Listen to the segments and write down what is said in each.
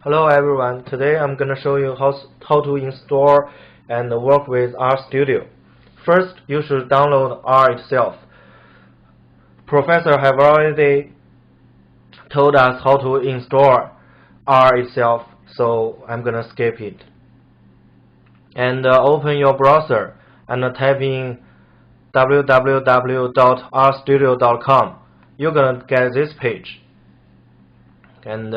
Hello everyone, today I'm going to show you how to install and work with Rstudio. First, you should download R itself. Professor have already told us how to install R itself, so I'm going to skip it. And open your browser and type in www.rstudio.com. You're going to get this page. And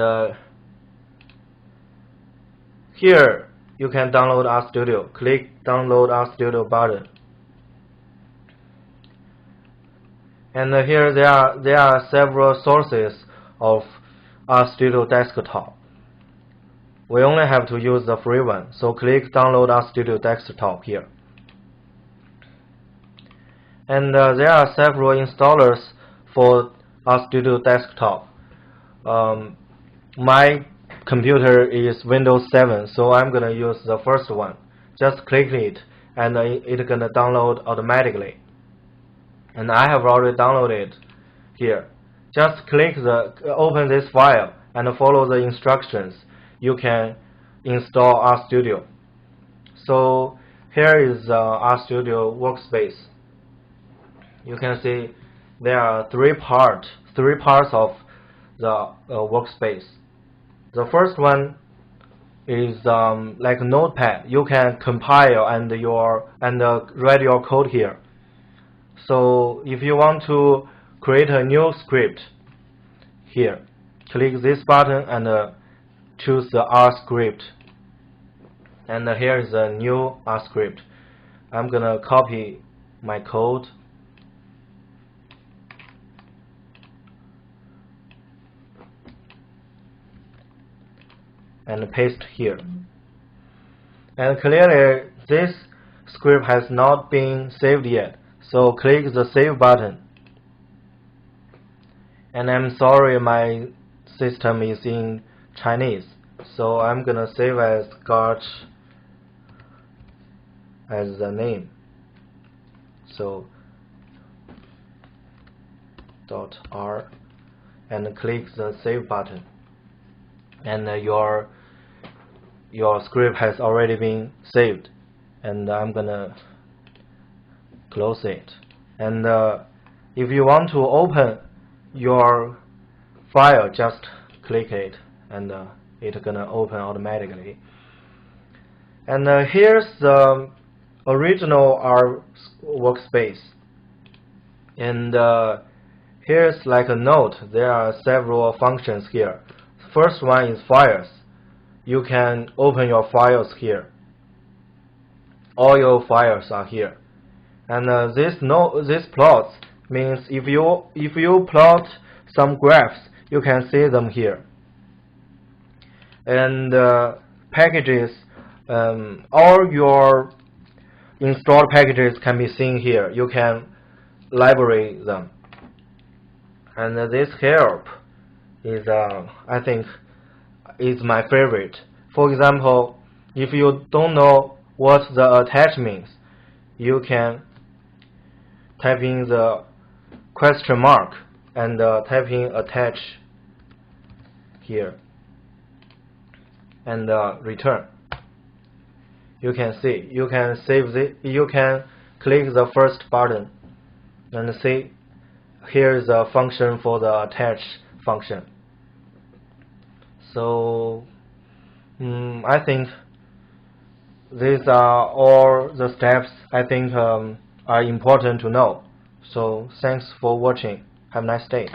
here you can download Rstudio. Click download Rstudio button. And here there are several sources of Rstudio desktop. We only have to use the free one, so click download Rstudio desktop here. And there are several installers for Rstudio desktop. My computer is Windows 7, so I'm gonna use the first one. Just click it and it's gonna download automatically. And I have already downloaded here. Just open this file and follow the instructions. You can install Rstudio. So here is Rstudio workspace. You can see there are three parts of the workspace. The first one is like a notepad. You can compile and write your code here. So if you want to create a new script, here, click this button and choose the R script. And here is a new R script. I'm gonna copy my code. And paste here. And clearly this script has not been saved yet, so click the save button. And I'm sorry, my system is in Chinese, so I'm gonna save as Gotch as the name. So .r and click the save button. And your script has already been saved, and I'm gonna close it. And if you want to open your file, just click it and it's gonna open automatically. And here's the original R workspace. And here's like a note. There are several functions here. First one is files. You can open your files here. All your files are here. And this plots means if you plot some graphs, you can see them here. And packages, all your installed packages can be seen here. You can library them. And this help is I think is my favorite. For example, if you don't know what the attach means, you can type in the question mark and type in attach here and return. You can see, you can save this, you can click the first button and see here is a function for the attach function. So I think these are all the steps I think are important to know. So thanks for watching. Have a nice day.